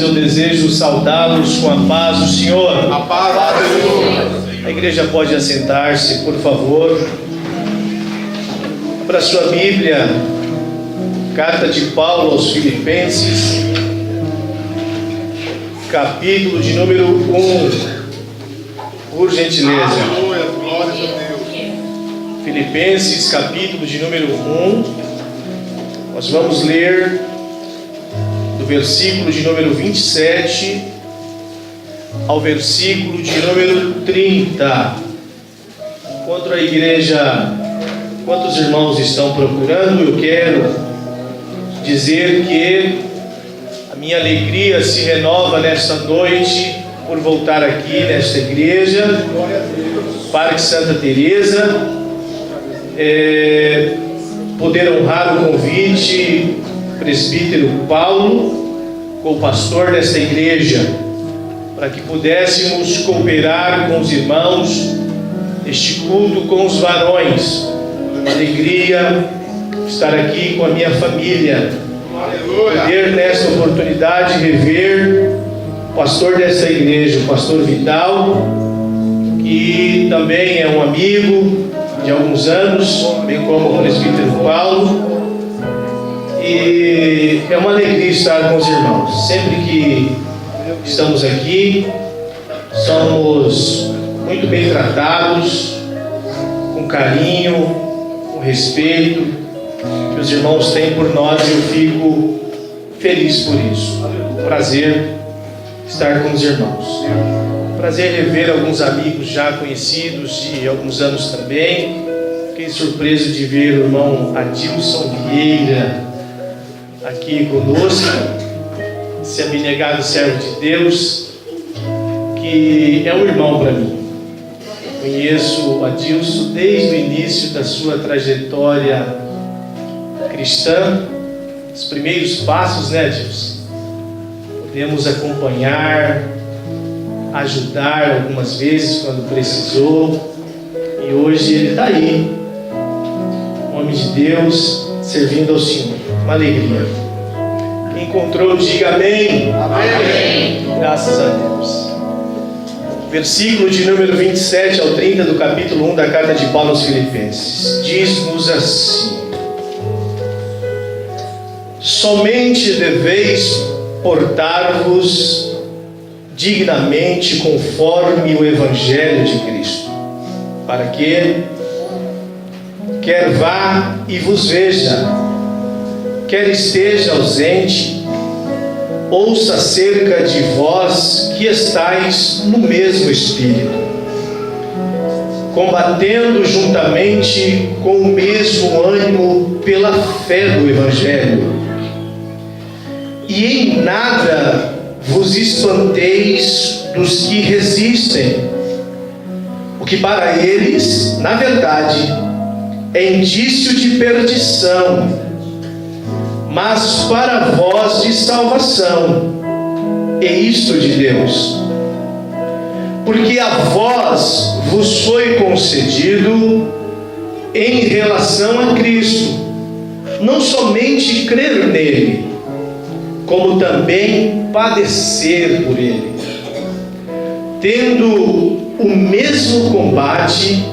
eu desejo saudá-los com a paz do Senhor. A paz do Senhor. A igreja pode assentar-se, por favor. Abra sua Bíblia, carta de Paulo aos Filipenses, capítulo de número 1, por gentileza. Aleluia, glórias a Deus. Filipenses, capítulo de número 1. Nós vamos ler do versículo de número 27 ao versículo de número 30. Enquanto a igreja, enquanto os irmãos estão procurando, eu quero dizer que a minha alegria se renova nesta noite por voltar aqui nesta igreja, Parque Santa Teresa, poder honrar o convite do presbítero Paulo, como pastor desta igreja, para que pudéssemos cooperar com os irmãos neste culto com os varões. Uma alegria estar aqui com a minha família, poder nesta oportunidade rever o pastor desta igreja, o pastor Vital, que também é um amigo de alguns anos, bem como o presbítero Paulo, e é uma alegria estar com os irmãos. Sempre que estamos aqui, somos muito bem tratados, com carinho, com respeito que os irmãos têm por nós, e eu fico feliz por isso. Prazer estar com os irmãos. Prazer rever alguns amigos já conhecidos de alguns anos também. Fiquei surpreso de ver o irmão Adilson Vieira aqui conosco, esse abnegado servo de Deus, que é um irmão para mim. Conheço o Adilson desde o início da sua trajetória cristã, os primeiros passos, né, Adilson? Podemos acompanhar, ajudar algumas vezes quando precisou, e hoje ele está aí, um homem de Deus, servindo ao Senhor. Uma alegria. Quem encontrou, diga amém. Amém. Graças a Deus. Versículo de número 27 ao 30 do capítulo 1 da carta de Paulo aos Filipenses. Diz-nos assim: somente deveis portar-vos dignamente conforme o Evangelho de Cristo, para que, quer vá e vos veja, quer esteja ausente, ouça acerca de vós que estáis no mesmo Espírito, combatendo juntamente com o mesmo ânimo pela fé do Evangelho, e em nada vos espanteis dos que resistem, o que para eles, na verdade, é indício de perdição, mas para vós de salvação, e isto de Deus, porque a vós vos foi concedido em relação a Cristo, não somente crer nele, como também padecer por ele, tendo o mesmo combate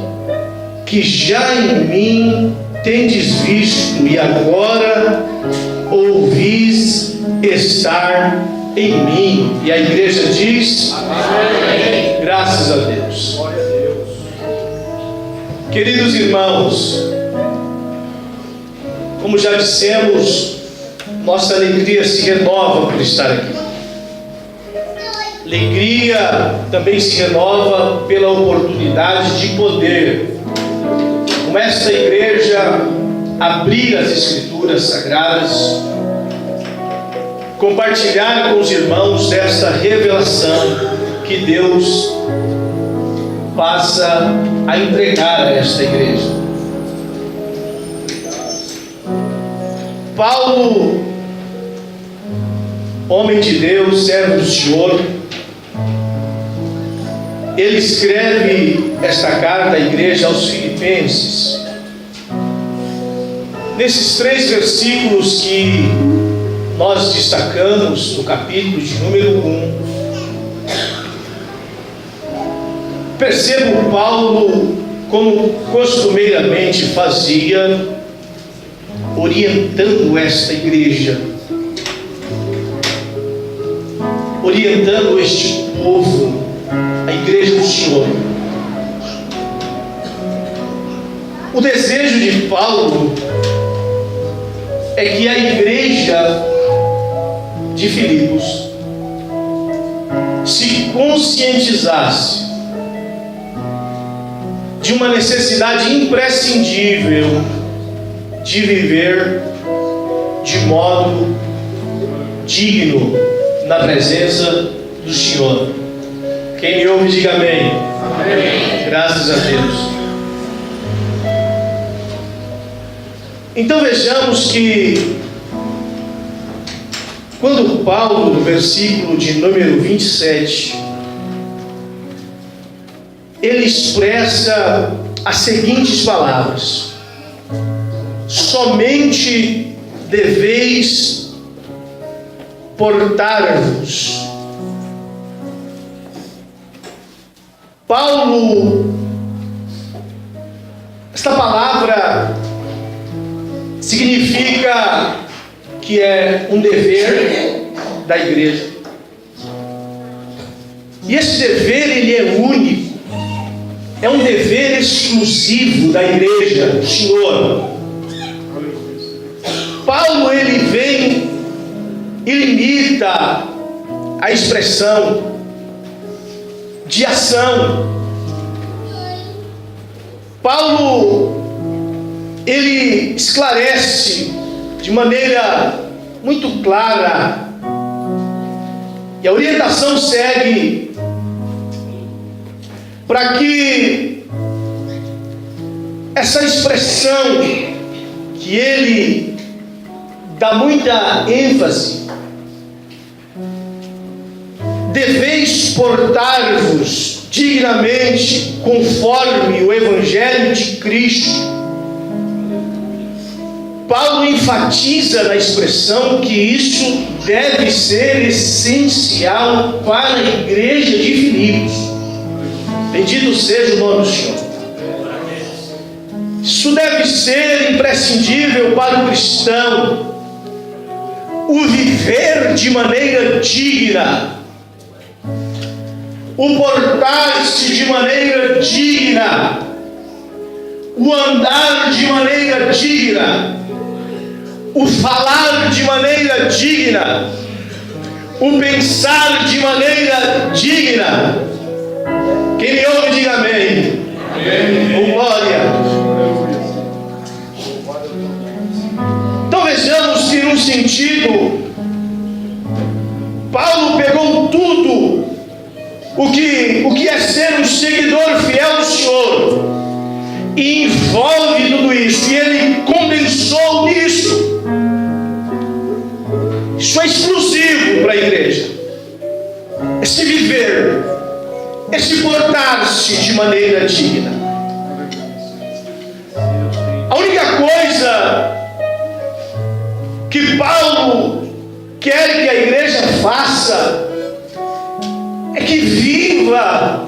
que já em mim tendes visto e agora ouvis estar em mim. E a igreja diz: amém. Graças a Deus. Queridos irmãos, como já dissemos, nossa alegria se renova por estar aqui. Alegria também se renova pela oportunidade de poder, com esta igreja, abrir as Escrituras Sagradas, compartilhar com os irmãos desta revelação que Deus passa a entregar a esta igreja. Paulo, homem de Deus, servo do Senhor, ele escreve esta carta à igreja aos Filipenses. Nesses 3 versículos que nós destacamos no capítulo de número 1. Percebo Paulo, como costumeiramente fazia, orientando esta igreja, orientando este povo, a igreja do Senhor. O desejo de Paulo é que a igreja de Filipos se conscientizasse de uma necessidade imprescindível de viver de modo digno na presença do Senhor. Quem me ouve, diga amém. Amém. Graças a Deus. Então vejamos que quando Paulo, no versículo de número 27, ele expressa as seguintes palavras: somente deveis portar-vos. Paulo, esta palavra significa que é um dever da igreja. E esse dever, ele é único. É um dever exclusivo da igreja do Senhor. Paulo, ele vem e limita a expressão de ação. Paulo, ele esclarece de maneira muito clara, e a orientação segue para que essa expressão que ele dá muita ênfase, deveis portar-vos dignamente conforme o Evangelho de Cristo. Paulo enfatiza na expressão que isso deve ser essencial para a igreja de Filipos. Bendito seja o nome do Senhor. Isso deve ser imprescindível para o cristão, o viver de maneira digna, o portar-se de maneira digna, o andar de maneira digna, o falar de maneira digna, o pensar de maneira digna. Quem me ouve, diga amém. Amém. Oh, glória. Então vejamos que no sentido, Paulo pegou tudo o que é ser um seguidor fiel do Senhor e envolve tudo isso, e ele condensou nisso. Isso é exclusivo para a igreja. Esse viver, esse portar-se de maneira digna. A única coisa que Paulo quer que a igreja faça é que viva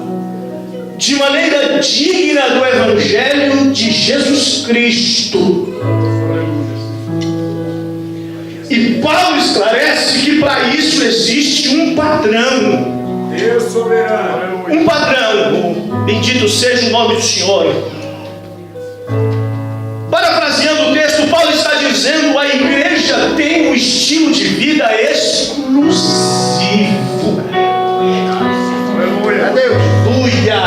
de maneira digna do Evangelho de Jesus Cristo. E Paulo esclarece que para isso existe um padrão. Deus soberano. Um padrão. Bendito seja o nome do Senhor. Parafraseando o texto, Paulo está dizendo: a igreja tem um estilo de vida exclusivo. Aleluia. Aleluia.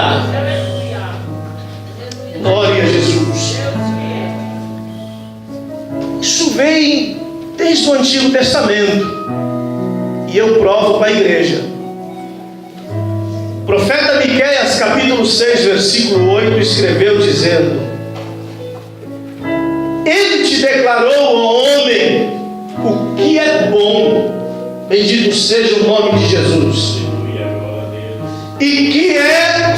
Glória a Jesus. Isso vem desde o Antigo Testamento, e eu provo para a igreja. O profeta Miqueias, capítulo 6, versículo 8, escreveu dizendo: Ele te declarou, ó homem, o que é bom. Bendito seja o nome de Jesus. E que é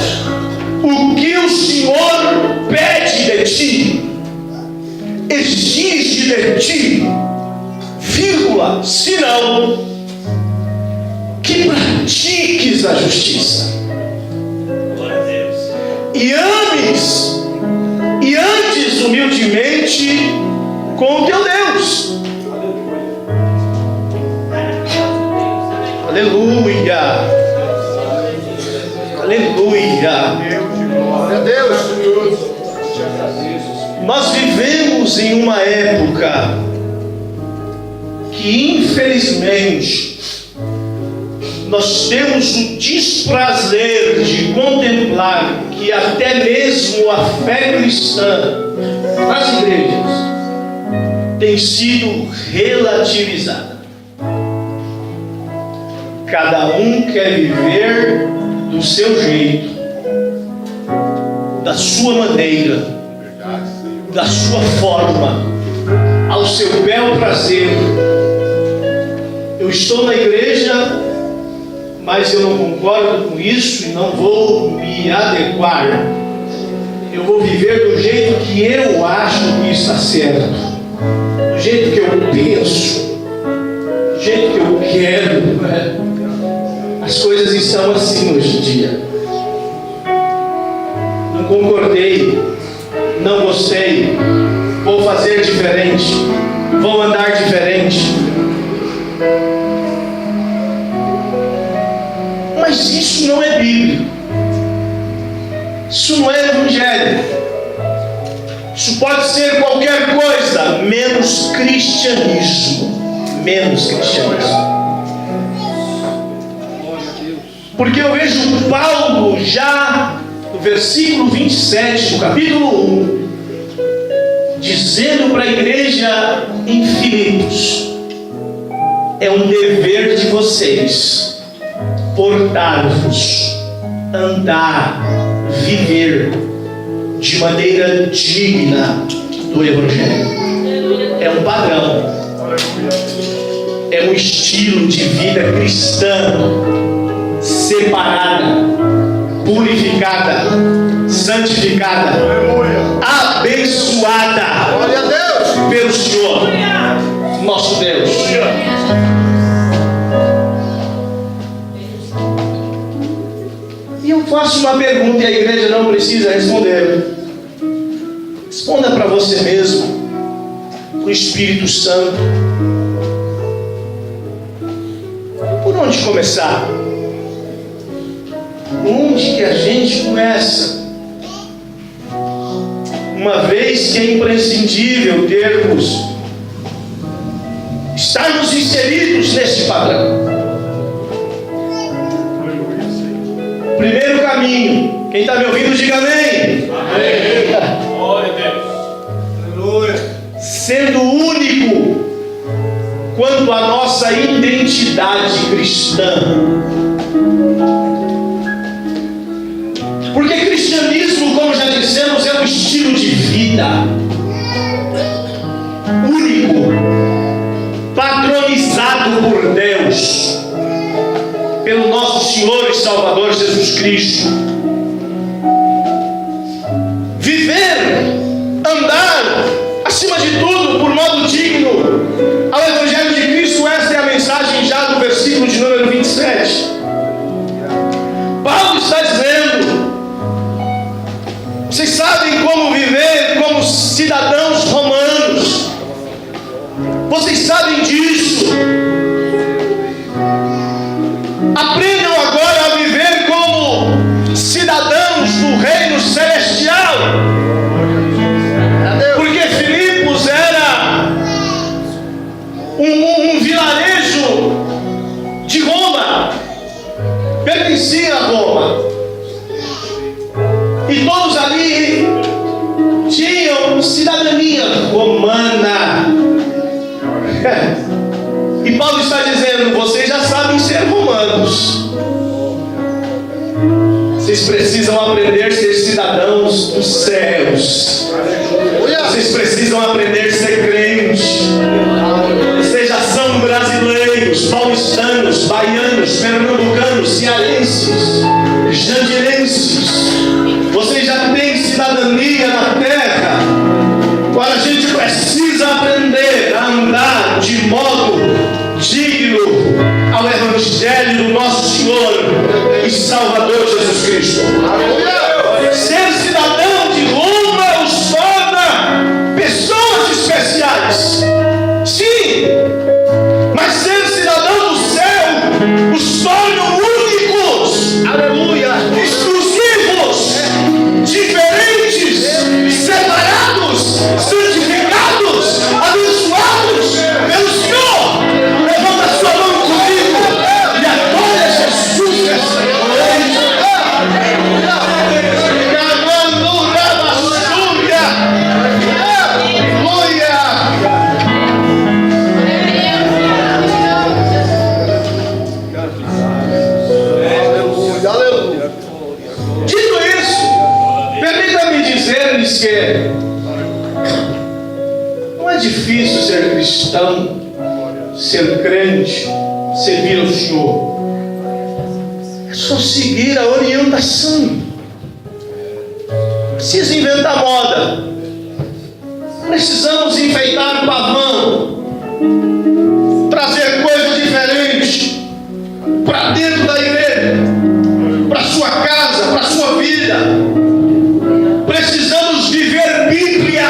o que o Senhor pede de ti, exige de ti, vírgula, senão que pratiques a justiça e ames e andes humildemente com o teu Deus. Aleluia, aleluia. Meu Deus. Nós vivemos em uma época que, infelizmente, nós temos o desprazer de contemplar que até mesmo a fé cristã nas igrejas tem sido relativizada. Cada um quer viver do seu jeito, da sua maneira, da sua forma, ao seu bel prazer. Eu estou na igreja, mas eu não concordo com isso e não vou me adequar. Eu vou viver do jeito que eu acho que está certo, do jeito que eu penso, do jeito que eu quero. As coisas estão assim hoje em dia. Não concordei, não gostei, vou fazer diferente, vou andar diferente. Mas isso não é bíblico, isso não é evangelho, isso pode ser qualquer coisa, menos cristianismo, menos cristianismo. Porque eu vejo Paulo já no versículo 27 do capítulo 1, dizendo para a igreja em Filipos: é um dever de vocês portar-vos, andar, viver de maneira digna do Evangelho. É um padrão, é um estilo de vida cristã, separada, purificada, santificada, abençoada pelo Senhor, nosso Deus. E eu faço uma pergunta e a igreja não precisa responder. Responda para você mesmo, com o Espírito Santo. Por onde começar? Onde que a gente começa? Uma vez que é imprescindível estarmos inseridos neste padrão. Primeiro caminho, quem está me ouvindo, diga amém. Amém. Glória a Deus. Aleluia. Sendo único quanto à nossa identidade cristã. Porque cristianismo, como já dissemos, é um estilo de vida único, patronizado por Deus, pelo nosso Senhor e Salvador Jesus Cristo. Viver, andar, acima de tudo, por modo digno ao Evangelho de Cristo. Esta é a mensagem já do versículo de número 27. Paulo está dizendo: vocês sabem como viver como cidadãos romanos, vocês sabem disso. Aprendam agora a viver como cidadãos do reino celestial. Porque Filipos era um vilarejo de Roma, pertencia a Roma, e todos ali tinham cidadania romana. E Paulo está dizendo: vocês já sabem ser romanos, vocês precisam aprender a ser cidadãos dos céus, vocês precisam aprender a ser crentes. Vocês já são brasileiros, paulistanos, baianos, pernambucanos, cearenses, jandirenses. Vocês já têm cidadania na terra. Agora a gente precisa aprender a andar de modo cristão, ser crente, servir ao Senhor, é só seguir a orientação. Não precisa inventar moda. Precisamos enfeitar o pavão, trazer coisas diferentes para dentro da igreja, para a sua casa, para a sua vida. Precisamos viver Bíblia.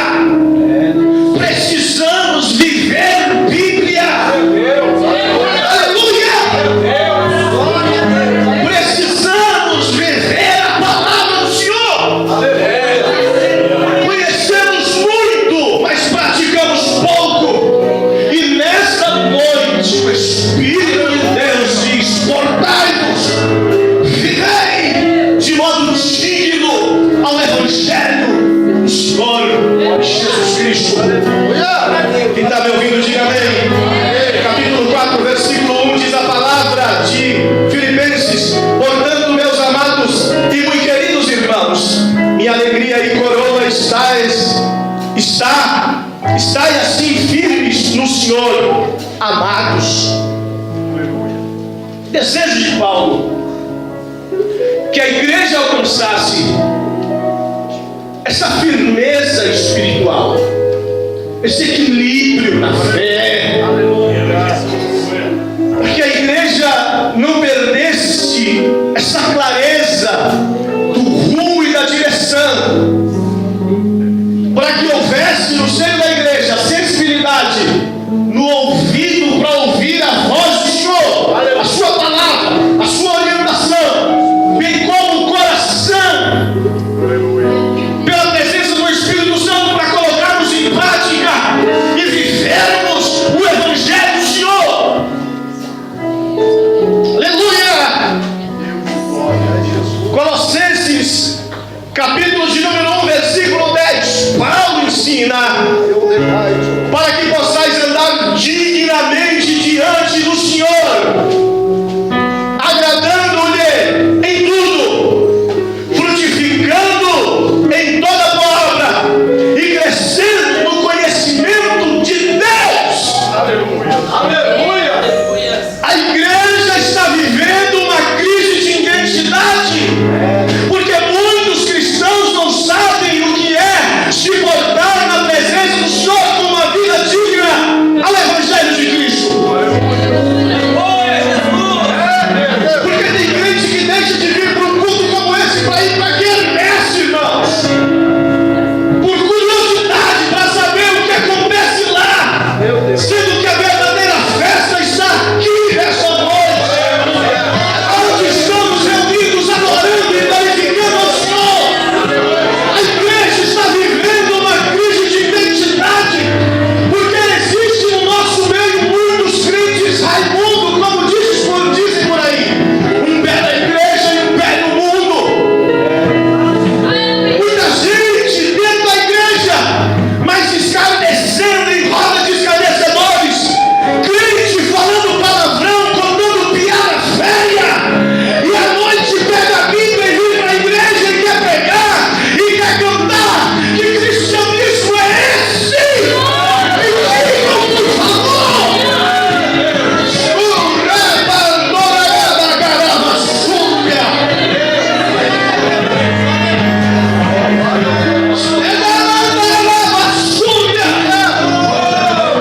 Precisamos viver Bíblia. Aleluia! Precisamos viver a palavra do Senhor. Conhecemos muito, mas praticamos pouco. E nesta noite o Espírito de Deus diz: portai-vos, vivei de modo digno ao Evangelho do Senhor Jesus Cristo. Quem está me ouvindo, diga amém. Capítulo 4, versículo 1 diz a palavra de Filipenses: portanto, meus amados e muito queridos irmãos, minha alegria e coroa estai assim firmes no Senhor, amados. Desejo de Paulo que a igreja alcançasse essa firmeza espiritual, esse equilíbrio na fé, para que a igreja não perdesse essa clareza do rumo e da direção, para que houvesse no seio da igreja sensibilidade no ouvido para ouvir a voz do Senhor, a sua palavra, a sua orientação, bem como o coração, pela presença do Espírito Santo, para colocarmos em prática e vivermos o Evangelho do Senhor. Aleluia! Colossenses, capítulo de número 1, versículo 10. Paulo ensina: para que possais andar dignamente diante do Senhor, agradando-lhe em tudo, frutificando em toda boa obra e crescendo no conhecimento de Deus. Aleluia! Aleluia! A igreja está vivendo uma crise de identidade, porque muitos cristãos não sabem o que é se portar na presença do Senhor com uma vida digna ao Evangelho de Cristo. Porque tem crente que deixa de vir para um culto como esse para ir para aquele mestre, irmãos, por curiosidade, para saber o que acontece lá, sendo que a verdadeira festa está aqui nessa noite, onde estamos reunidos adorando e glorificando ao Senhor. A igreja está vivendo uma crise de identidade, porque existe no nosso meio muitos crentes Raimundo, como dizem por aí, um pé na igreja e um pé no mundo. Muita gente dentro da igreja, mas escarnecendo em roda de escarnecedores, crente falando palavrão, contando piada velha, e à noite pega a Bíblia e vem para a igreja e quer pregar e quer cantar. Que cristianismo é esse? Me digam, por favor.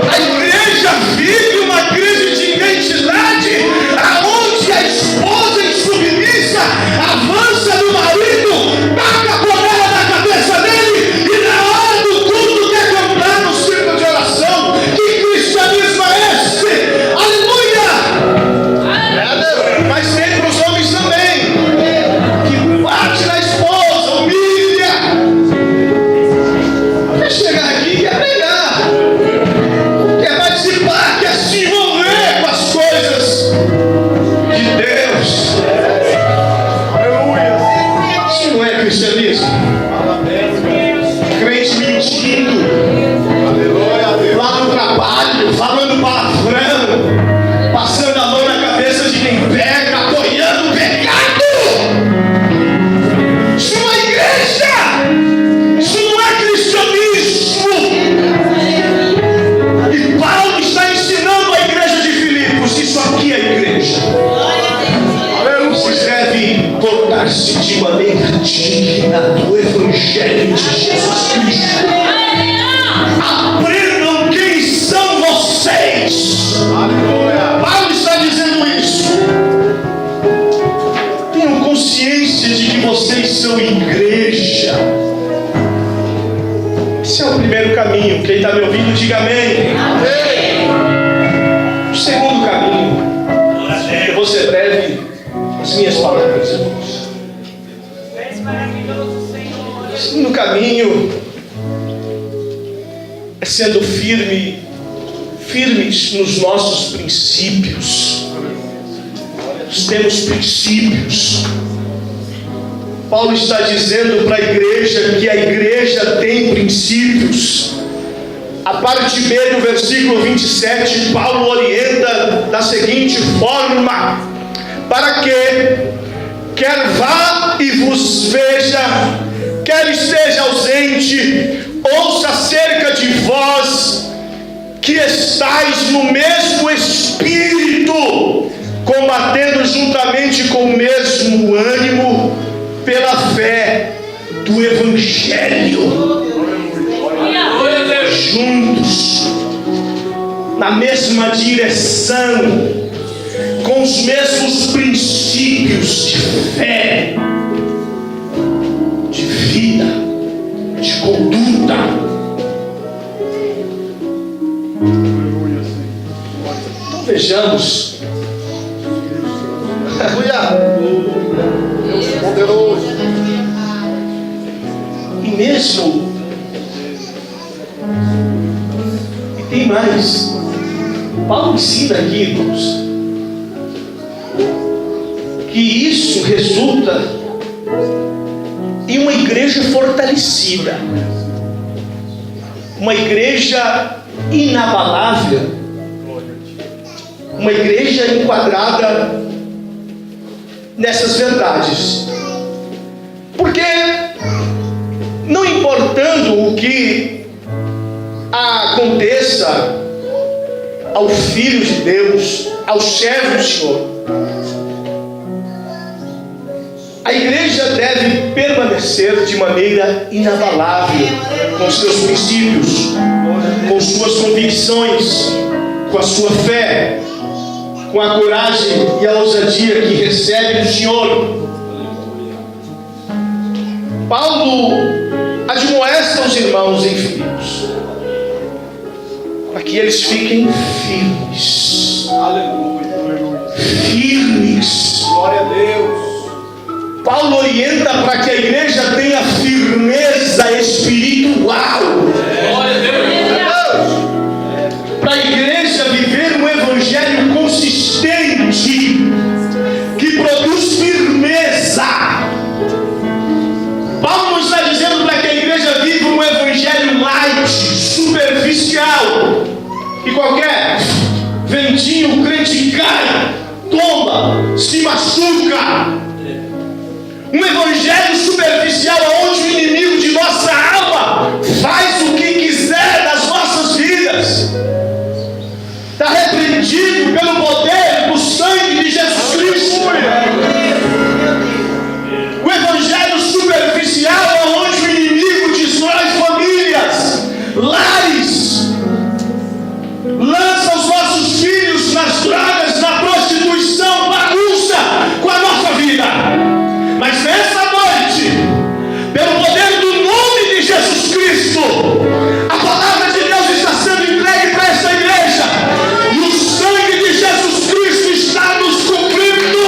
A igreja vive uma crise de identidade, aonde a esposa insubmissa avança do marido, taca a panela na cabeça dele e na hora do culto quer cantar no círculo de oração. Que cristianismo é esse? Aleluia! Mas tem para os homens também, que bate na esposa, humilha, quer chegar aqui e quer pregar, quer participar, quer se envolver com as coisas de Deus. Isso não é cristianismo. Crente mentindo, lá no trabalho, falando palavrão, passando a mão na cabeça de quem pega, apoiando o pecado. Isso não é igreja, isso não é cristianismo. E Paulo diga amém. O segundo caminho, eu vou ser breve as minhas palavras, irmãos. O segundo caminho é sendo firmes nos nossos princípios. Nós temos princípios. Paulo está dizendo para a igreja que a igreja tem princípios. A parte B do versículo 27, Paulo orienta da seguinte forma: para que, quer vá e vos veja, quer esteja ausente, ouça acerca de vós, que estáis no mesmo espírito, combatendo juntamente com o mesmo ânimo, pela fé do Evangelho, juntos, na mesma direção, com os mesmos princípios de fé, de vida, de conduta. Então vejamos. Deus poderoso. E mesmo, e tem mais, Paulo ensina aqui, irmãos, que isso resulta em uma igreja fortalecida, uma igreja inabalável, uma igreja enquadrada nessas verdades. Porque não importando o que aconteça ao Filho de Deus, ao servo do Senhor, a igreja deve permanecer de maneira inabalável, com seus princípios, com suas convicções, com a sua fé, com a coragem e a ousadia que recebe do Senhor. Paulo admoesta os irmãos em Filipos para que eles fiquem firmes. Firmes. Glória a Deus. Paulo orienta para que a igreja tenha firmeza espiritual. Glória a Deus. Para a igreja viver um evangelho consistente, que produz firmeza. Paulo não está dizendo para que a igreja viva um evangelho light, superficial, que qualquer ventinho o crente cai, tomba, se machuca. Um evangelho superficial onde o inimigo de nossa alma faz o que quiser das nossas vidas. Está repreendido pelo poder do sangue de Jesus Cristo. O evangelho superficial é onde o inimigo destrói famílias, lares, lança os nossos filhos nas drogas, na prostituição, bagunça com a nossa vida. Mas nessa noite, pelo poder do nome de Jesus Cristo, a palavra de Deus está sendo entregue para essa igreja, e o sangue de Jesus Cristo está nos cobrindo,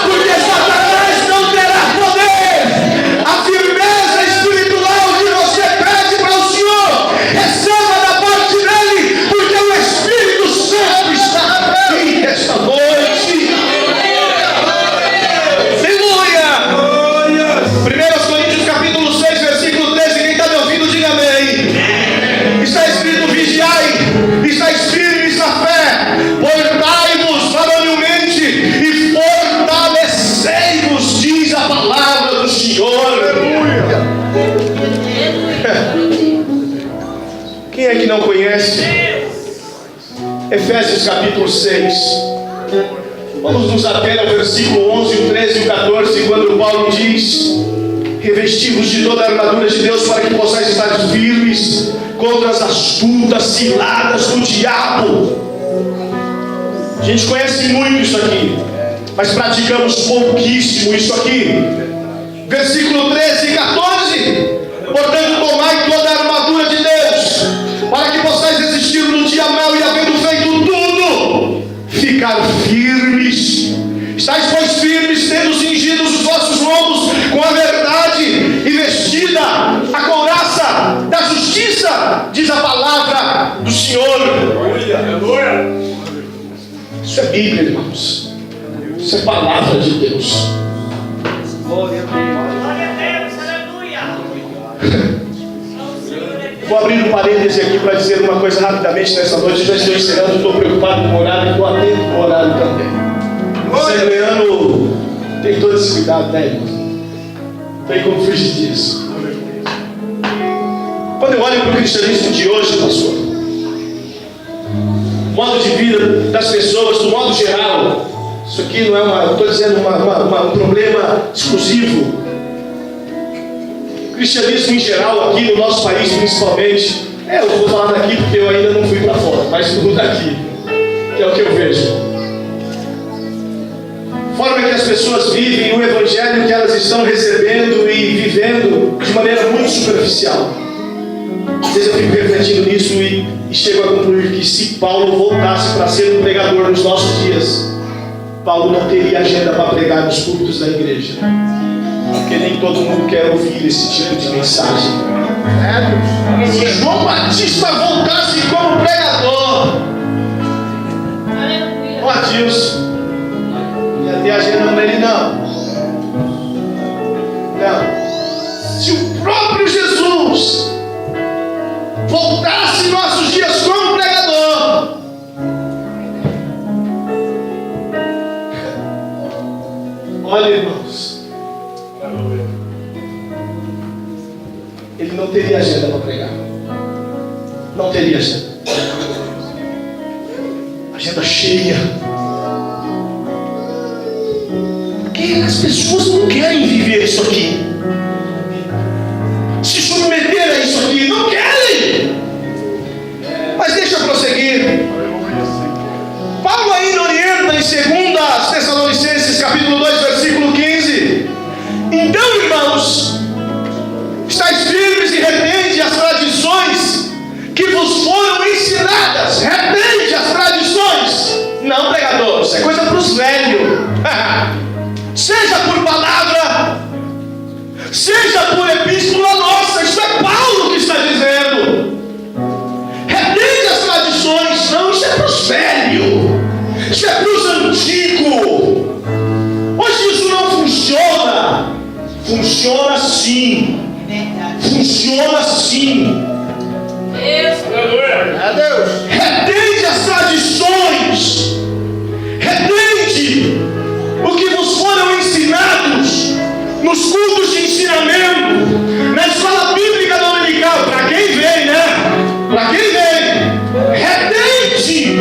porque Satanás não terá poder. A firmeza espiritual que você pede para o Senhor, receba da parte dele, porque o Espírito Santo está aqui esta noite. 1 Coríntios capítulo 6, versículo 13, quem está me ouvindo, diga amém. Está escrito: vigiai, estáis firmes na fé, portai-vos varonilmente e fortalecei-vos, diz a palavra do Senhor. Quem é que não conhece Efésios capítulo 6? Vamos nos ater ao versículo 11, o 13 e o 14, quando Paulo diz: revesti-vos de toda a armadura de Deus, para que possais estar firmes contra as astutas ciladas do diabo. A gente conhece muito isso aqui, mas praticamos pouquíssimo isso aqui. Versículo 13 e 14: portanto, tomai toda a armadura de Deus, para que possais ficar firmes. Estais, pois, firmes, tendo cingidos os vossos lombos com a verdade e vestida a couraça da justiça, diz a palavra do Senhor. Isso é Bíblia, irmãos. Isso é palavra de Deus. Glória a Deus, aleluia. Vou abrir um parêntese aqui para dizer uma coisa rapidamente nessa noite. Eu já estou encerrando, estou preocupado com o horário e estou atento com o horário também. O Assembleano tem todo esse cuidado, né, irmão? Não tem como fugir disso. Quando eu olho para o cristianismo de hoje, pastor, o modo de vida das pessoas, do modo geral, isso aqui não é estou dizendo um problema exclusivo. O cristianismo em geral, aqui no nosso país principalmente, eu vou falar daqui porque eu ainda não fui para fora, mas tudo daqui, que é o que eu vejo. A forma que as pessoas vivem o evangelho que elas estão recebendo e vivendo de maneira muito superficial. Às vezes eu fico refletindo nisso e chego a concluir que se Paulo voltasse para ser um pregador nos nossos dias, Paulo não teria agenda para pregar nos cultos da igreja, porque nem todo mundo quer ouvir esse tipo de mensagem. Se João Batista voltasse como pregador, ó Deus, não ia ter agenda para ele não. Se o próprio Jesus voltasse em nossos dias como pregador, olha, irmãos, ele não teria agenda para pregar. Não teria agenda. Agenda cheia. Porque as pessoas não querem viver isso aqui, se submeter a isso aqui, não querem. Mas deixa eu prosseguir. Paulo ainda orienta em 2 Tessalonicenses capítulo 2, versículo 15. Então, irmãos, estáis firmes e retende as tradições que vos foram ensinadas. Retende as tradições. Não, pregador, isso é coisa para os velhos. Seja por palavra, seja por epístola nossa. Isso é Paulo que está dizendo. Retende as tradições. Não, isso é para os velhos, isso é para os antigos. Hoje isso não funciona. Funciona sim. Funciona sim. Deus. Retende as tradições. Retende o que vos foram ensinados nos cultos de ensinamento, na escola bíblica dominical. Para quem vem, né? Para quem vem. Retende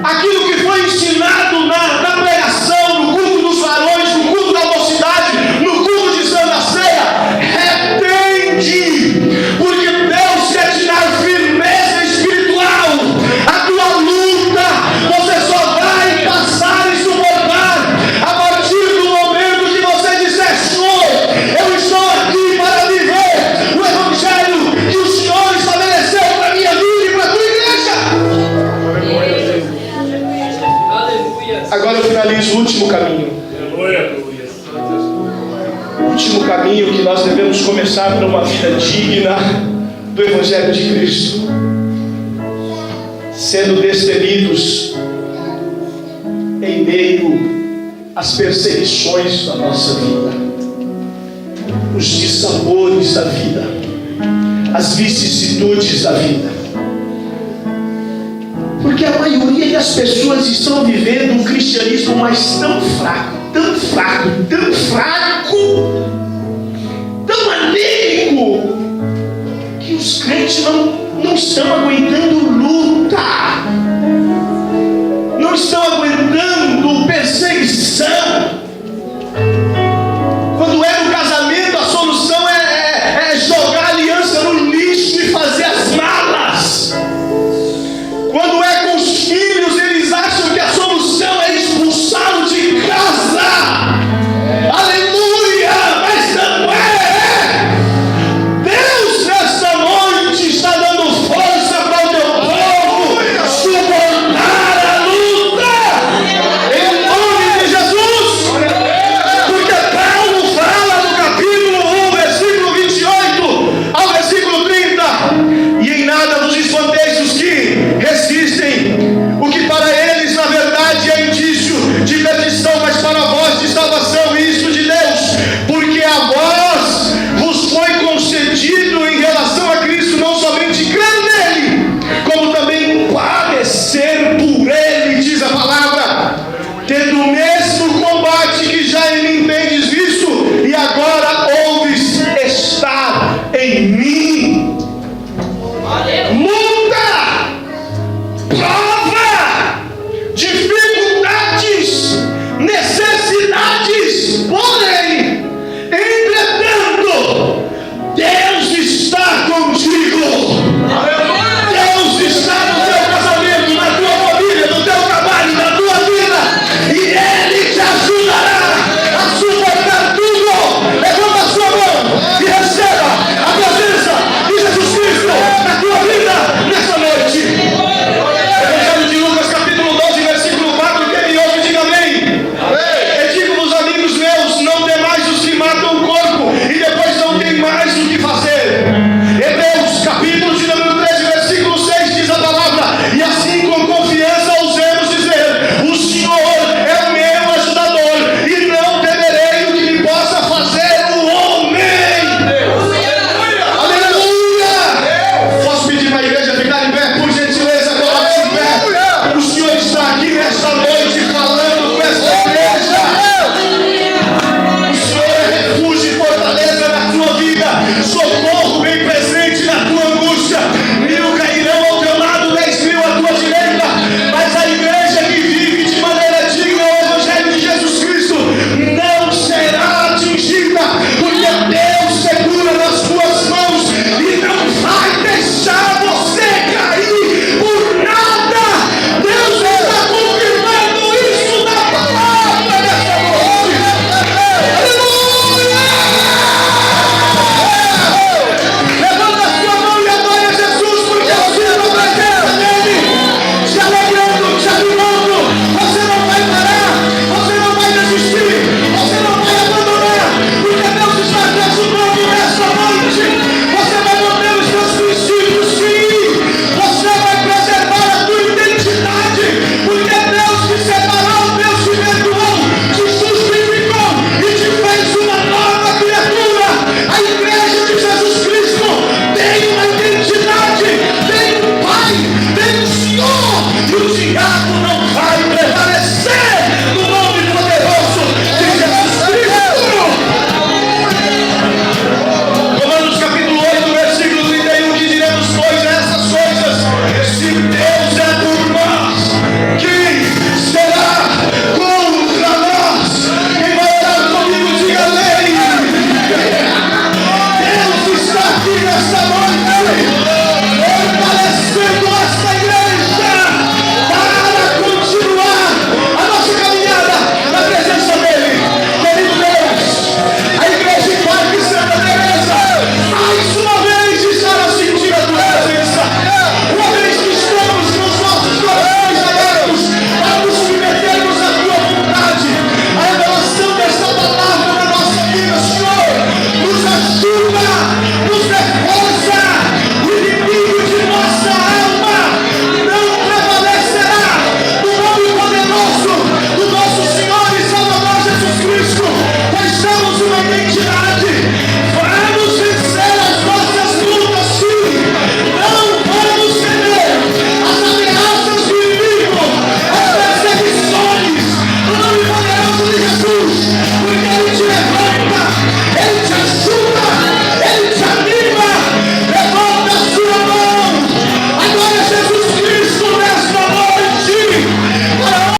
aquilo que foi ensinado na pregação, no culto dos varões, no culto da mocidade, no culto de Santa Ceia. Retende, porque Deus quer te dar firmeza espiritual. A tua luta você só vai passar e suportar a partir do momento que você disser: Senhor, eu estou aqui para viver o evangelho que o Senhor estabeleceu para a minha vida e para a tua igreja. Agora eu finalizo o último caminho. O último caminho que nós devemos começar para uma vida digna do Evangelho de Cristo, sendo destemidos em meio às perseguições da nossa vida, os dissabores da vida, as vicissitudes da vida. Porque a maioria das pessoas estão vivendo um cristianismo, mas tão fraco, tão fraco, tão fraco, tão anêmico, que os crentes não estão aguentando